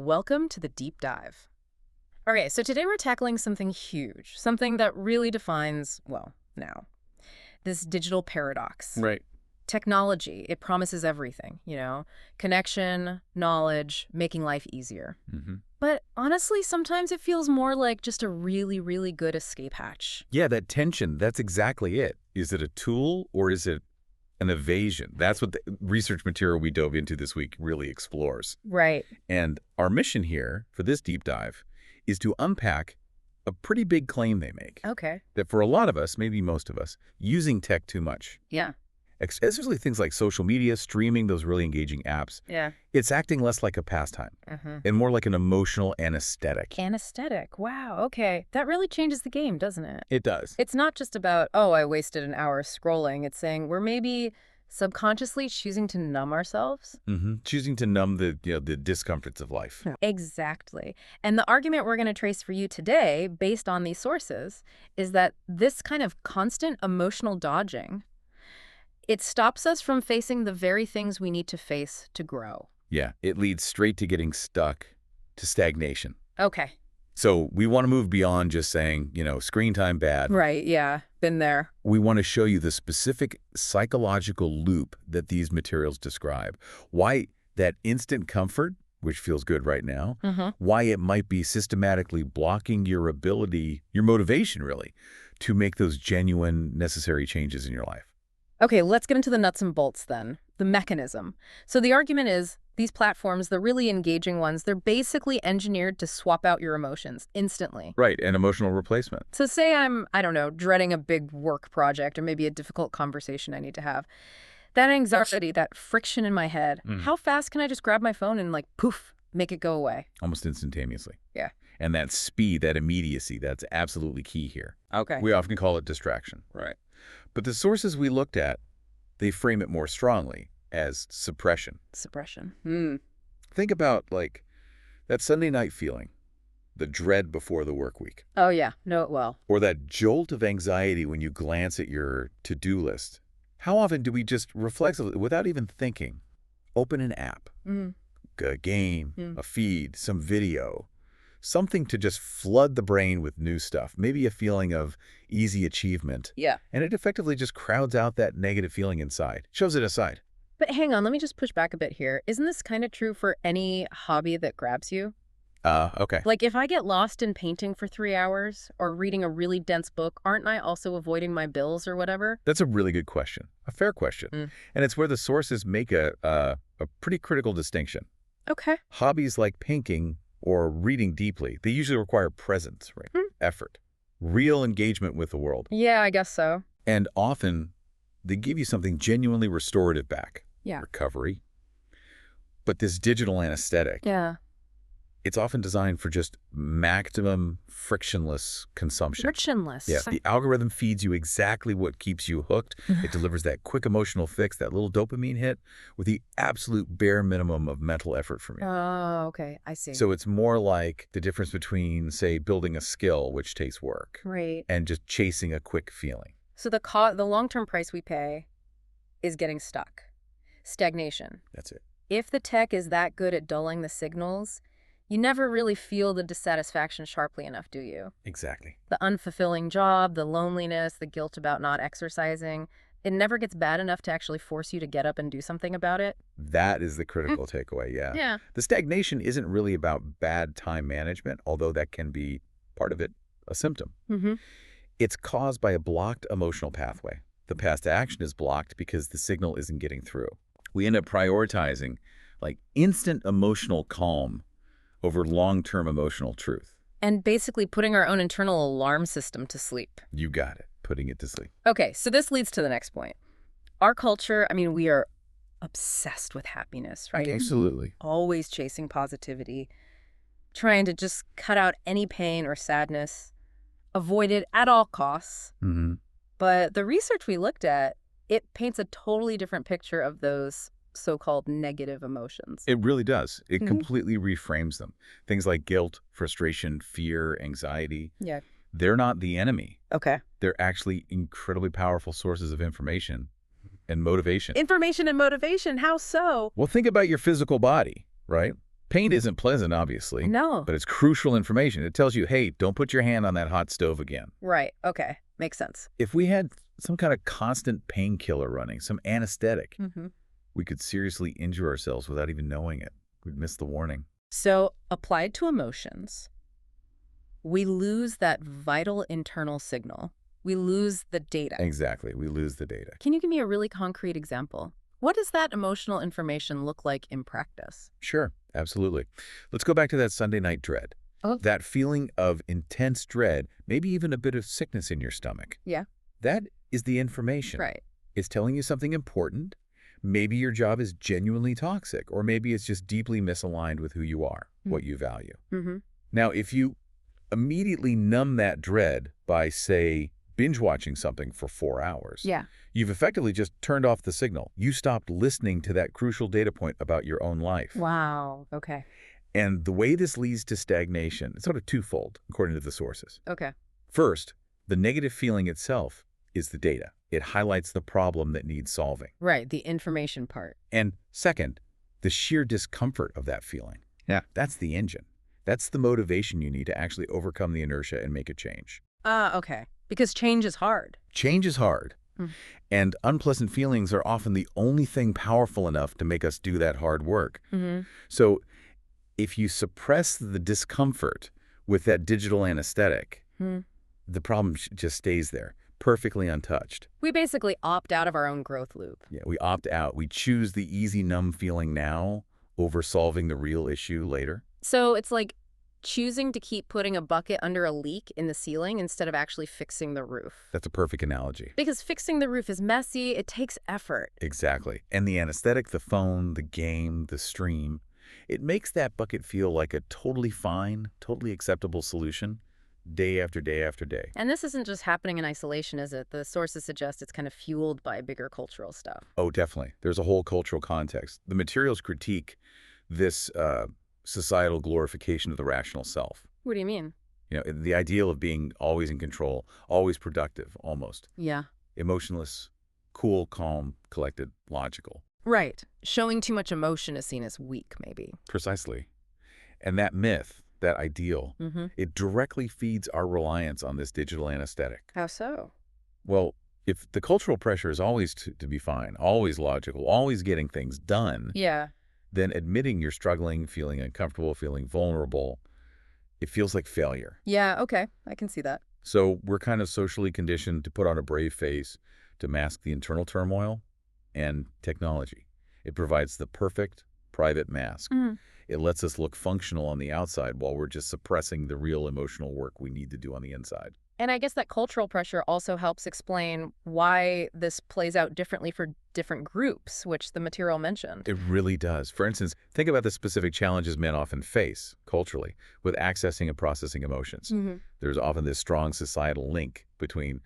Welcome to the deep dive. Okay, so today we're tackling something huge, something that really defines, well, now, this digital paradox. Right. Technology, it promises everything, connection, knowledge, making life easier. But honestly, sometimes it feels more like just a really, really good escape hatch. Yeah, that tension, that's exactly it. Is it a tool or is it an evasion? That's what the research material we dove into this week really explores. Right. And our mission here for this deep dive is to unpack a pretty big claim they make. Okay. That for a lot of us, maybe most of us, using tech too much. Yeah. Especially things like social media, streaming, those really engaging apps. Yeah. It's acting less like a pastime and more like an emotional anesthetic. Anesthetic. Wow. Okay. That really changes the game, doesn't it? It does. It's not just about, oh, I wasted an hour scrolling. It's saying we're maybe subconsciously choosing to numb ourselves. Choosing to numb the discomforts of life. Yeah. Exactly. And the argument we're going to trace for you today, based on these sources, is that this kind of constant emotional dodging, it stops us from facing the very things we need to face to grow. Yeah, it leads straight to getting stuck, to stagnation. Okay. So we want to move beyond just saying, screen time bad. Right, yeah. Been there. We want to show you the specific psychological loop that these materials describe. Why that instant comfort, which feels good right now, why it might be systematically blocking your ability, your motivation really, to make those genuine, necessary changes in your life. Okay, let's get into the nuts and bolts then, the mechanism. So the argument is these platforms, the really engaging ones, they're basically engineered to swap out your emotions instantly. Right, an emotional replacement. So say I don't know, dreading a big work project or maybe a difficult conversation I need to have. That anxiety, that friction in my head, how fast can I just grab my phone and poof, make it go away? Almost instantaneously. Yeah. And that speed, that immediacy, that's absolutely key here. Okay. We often call it distraction. Right. But the sources we looked at, they frame it more strongly as suppression. Suppression. Think about, that Sunday night feeling, the dread before the work week. Oh, yeah. Know it well. Or that jolt of anxiety when you glance at your to-do list. How often do we just reflexively, without even thinking, open an app, a game, a feed, some video, something to just flood the brain with new stuff, maybe a feeling of easy achievement. Yeah. And it effectively just crowds out that negative feeling inside, shoves it aside. But hang on, let me just push back a bit here. Isn't this kind of true for any hobby that grabs you? Okay. Like if I get lost in painting for 3 hours or reading a really dense book, aren't I also avoiding my bills or whatever? That's a really good question, a fair question. And it's where the sources make a pretty critical distinction. Okay. Hobbies like painting or reading deeply, they usually require presence, right? Effort, real engagement with the world. Yeah, I guess so. And often they give you something genuinely restorative back. Yeah. Recovery. But this digital anesthetic, Yeah. it's often designed for just maximum frictionless consumption. Frictionless. Yeah, the algorithm feeds you exactly what keeps you hooked. It delivers that quick emotional fix, that little dopamine hit, with the absolute bare minimum of mental effort from you. Oh, okay. I see. So it's more like the difference between, say, building a skill, which takes work, Great. and just chasing a quick feeling. So the long-term price we pay is getting stuck. Stagnation. That's it. If the tech is that good at dulling the signals, you never really feel the dissatisfaction sharply enough, do you? Exactly. The unfulfilling job, the loneliness, the guilt about not exercising, it never gets bad enough to actually force you to get up and do something about it. That is the critical takeaway, yeah. Yeah. The stagnation isn't really about bad time management, although that can be part of it, a symptom. It's caused by a blocked emotional pathway. The path to action is blocked because the signal isn't getting through. We end up prioritizing instant emotional calm over long-term emotional truth. And basically putting our own internal alarm system to sleep. You got it, putting it to sleep. Okay, so this leads to the next point. Our culture, we are obsessed with happiness, right? Absolutely. Always chasing positivity, trying to just cut out any pain or sadness, avoid it at all costs. But the research we looked at, it paints a totally different picture of those so-called negative emotions. It really does. It completely reframes them. Things like guilt, frustration, fear, anxiety. Yeah. They're not the enemy. Okay. They're actually incredibly powerful sources of information and motivation. Information and motivation, how so? Well, think about your physical body, right? Pain isn't pleasant, obviously. No. But it's crucial information. It tells you, hey, don't put your hand on that hot stove again. Right. Okay. Makes sense. If we had some kind of constant painkiller running, some anesthetic, we could seriously injure ourselves without even knowing it. We'd miss the warning. So, applied to emotions, we lose that vital internal signal. We lose the data. Exactly. We lose the data. Can you give me a really concrete example? What does that emotional information look like in practice? Sure. Absolutely. Let's go back to that Sunday night dread. Oh. That feeling of intense dread, maybe even a bit of sickness in your stomach. Yeah. That is the information. Right. It's telling you something important. Maybe your job is genuinely toxic, or maybe it's just deeply misaligned with who you are, what you value. Now, if you immediately numb that dread by, say, binge-watching something for 4 hours, you've effectively just turned off the signal. You stopped listening to that crucial data point about your own life. Wow. Okay. And the way this leads to stagnation is sort of twofold, according to the sources. Okay. First, the negative feeling itself is the data. It highlights the problem that needs solving. Right, the information part. And second, the sheer discomfort of that feeling. Yeah. That's the engine. That's the motivation you need to actually overcome the inertia and make a change. Okay. Because change is hard. Change is hard. And unpleasant feelings are often the only thing powerful enough to make us do that hard work. So if you suppress the discomfort with that digital anesthetic, the problem just stays there, perfectly untouched. We basically opt out of our own growth loop. Yeah, we opt out. We choose the easy, numb feeling now over solving the real issue later. So it's like choosing to keep putting a bucket under a leak in the ceiling instead of actually fixing the roof. That's a perfect analogy. Because fixing the roof is messy, it takes effort. Exactly. And the anesthetic, the phone, the game, the stream, it makes that bucket feel like a totally fine, totally acceptable solution day after day after day. And this isn't just happening in isolation, is it? The sources suggest it's kind of fueled by bigger cultural stuff. Oh, definitely. There's a whole cultural context. The materials critique this societal glorification of the rational self. What do you mean? You know, the ideal of being always in control, always productive, almost. Yeah. Emotionless, cool, calm, collected, logical. Right. Showing too much emotion is seen as weak, maybe. Precisely. And that myth, that ideal, it directly feeds our reliance on this digital anesthetic. How so? Well, if the cultural pressure is always to be fine, always logical, always getting things done, then admitting you're struggling, feeling uncomfortable, feeling vulnerable, it feels like failure. Yeah, okay. I can see that. So we're kind of socially conditioned to put on a brave face to mask the internal turmoil, and technology. It provides the perfect private mask. It lets us look functional on the outside while we're just suppressing the real emotional work we need to do on the inside. And I guess that cultural pressure also helps explain why this plays out differently for different groups, which the material mentioned. It really does. For instance, think about the specific challenges men often face, culturally, with accessing and processing emotions. There's often this strong societal link between,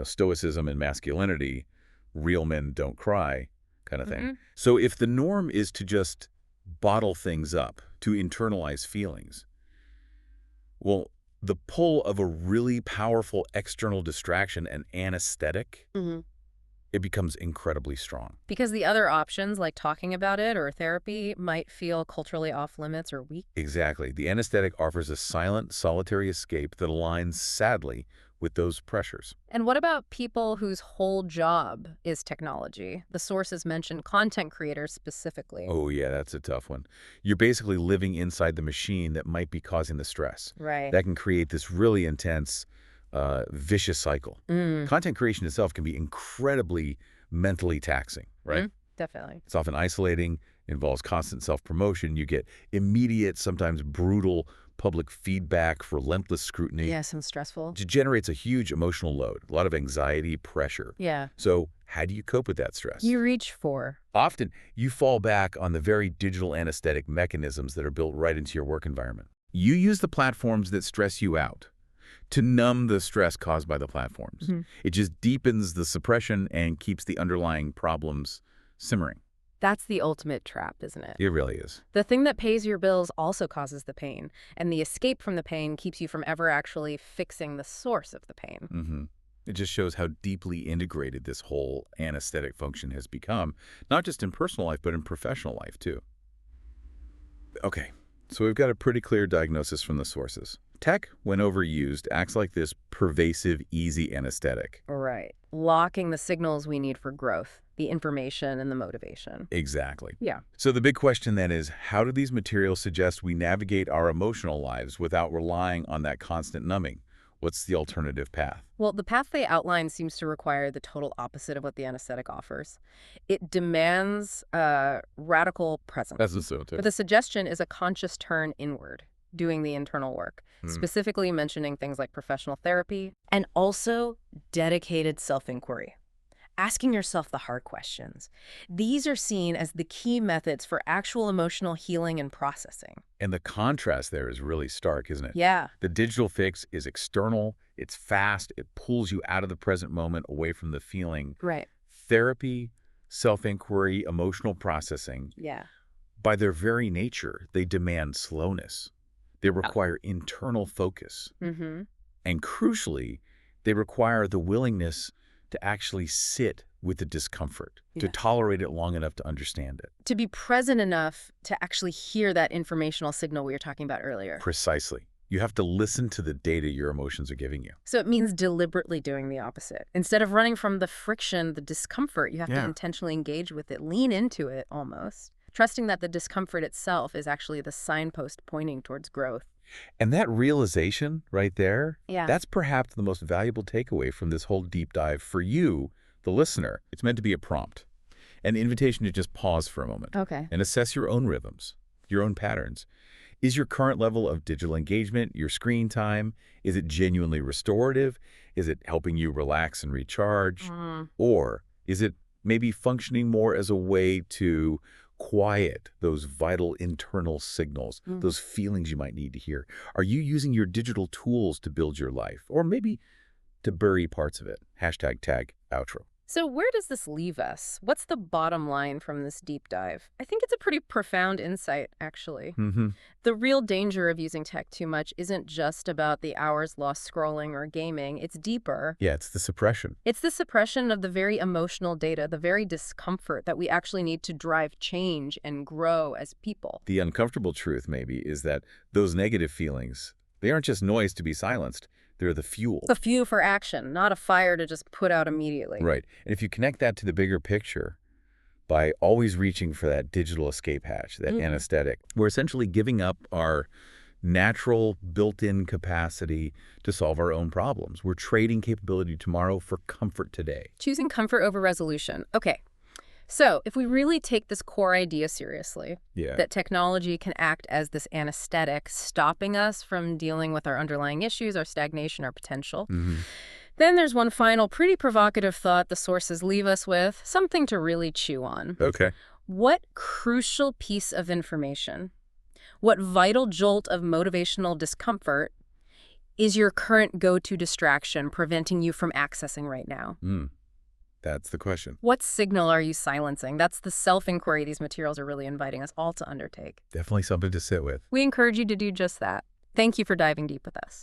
stoicism and masculinity, real men don't cry, kind of thing. So if the norm is to just bottle things up, to internalize feelings, well, the pull of a really powerful external distraction and anesthetic, it becomes incredibly strong. Because the other options, like talking about it or therapy, might feel culturally off limits or weak. Exactly. The anesthetic offers a silent, solitary escape that aligns, sadly, with those pressures. And what about people whose whole job is technology? The sources mention content creators specifically. Oh, yeah, that's a tough one. You're basically living inside the machine that might be causing the stress. Right. That can create this really intense, vicious cycle. Content creation itself can be incredibly mentally taxing, right? Definitely. It's often isolating, involves constant self-promotion. You get immediate, sometimes brutal public feedback, relentless scrutiny. Yeah, sounds stressful. It generates a huge emotional load, a lot of anxiety, pressure. Yeah. So how do you cope with that stress? You reach for. Often, you fall back on the very digital anesthetic mechanisms that are built right into your work environment. You use the platforms that stress you out to numb the stress caused by the platforms. It just deepens the suppression and keeps the underlying problems simmering. That's the ultimate trap, isn't it? It really is. The thing that pays your bills also causes the pain, and the escape from the pain keeps you from ever actually fixing the source of the pain. It just shows how deeply integrated this whole anesthetic function has become, not just in personal life, but in professional life, too. Okay, So we've got a pretty clear diagnosis from the sources. Tech, when overused, acts like this pervasive, easy anesthetic. Right. Locking the signals we need for growth, the information and the motivation. Exactly. Yeah. So the big question then is, how do these materials suggest we navigate our emotional lives without relying on that constant numbing? What's the alternative path? Well, the path they outline seems to require the total opposite of what the anesthetic offers. It demands radical presence. That's the so too. But the suggestion is a conscious turn inward, doing the internal work, specifically mentioning things like professional therapy and also dedicated self-inquiry. Asking yourself the hard questions. These are seen as the key methods for actual emotional healing and processing. And the contrast there is really stark, isn't it? Yeah. The digital fix is external, it's fast, it pulls you out of the present moment away from the feeling. Right. Therapy, self-inquiry, emotional processing, Yeah. by their very nature, they demand slowness. They require internal focus. Mm-hmm. And crucially, they require the willingness to actually sit with the discomfort, to tolerate it long enough to understand it. To be present enough to actually hear that informational signal we were talking about earlier. Precisely. You have to listen to the data your emotions are giving you. So it means deliberately doing the opposite. Instead of running from the friction, the discomfort, you have to intentionally engage with it, lean into it almost, trusting that the discomfort itself is actually the signpost pointing towards growth. And that realization right there, Yeah. that's perhaps the most valuable takeaway from this whole deep dive for you, the listener. It's meant to be a prompt, an invitation to just pause for a moment and assess your own rhythms, your own patterns. Is your current level of digital engagement, your screen time, is it genuinely restorative? Is it helping you relax and recharge? Or is it maybe functioning more as a way to quiet those vital internal signals, those feelings you might need to hear? Are you using your digital tools to build your life, or maybe to bury parts of it? #tag outro. So where does this leave us? What's the bottom line from this deep dive? I think it's a pretty profound insight, actually. The real danger of using tech too much isn't just about the hours lost scrolling or gaming. It's deeper. Yeah, it's the suppression. It's the suppression of the very emotional data, the very discomfort that we actually need to drive change and grow as people. The uncomfortable truth, maybe, is that those negative feelings, they aren't just noise to be silenced. They're the fuel. The fuel for action, not a fire to just put out immediately. Right. And if you connect that to the bigger picture, by always reaching for that digital escape hatch, that anesthetic, we're essentially giving up our natural built-in capacity to solve our own problems. We're trading capability tomorrow for comfort today. Choosing comfort over resolution. Okay. So if we really take this core idea seriously, that technology can act as this anesthetic, stopping us from dealing with our underlying issues, our stagnation, our potential, then there's one final pretty provocative thought the sources leave us with, something to really chew on. Okay. What crucial piece of information, what vital jolt of motivational discomfort is your current go-to distraction preventing you from accessing right now? That's the question. What signal are you silencing? That's the self-inquiry these materials are really inviting us all to undertake. Definitely something to sit with. We encourage you to do just that. Thank you for diving deep with us.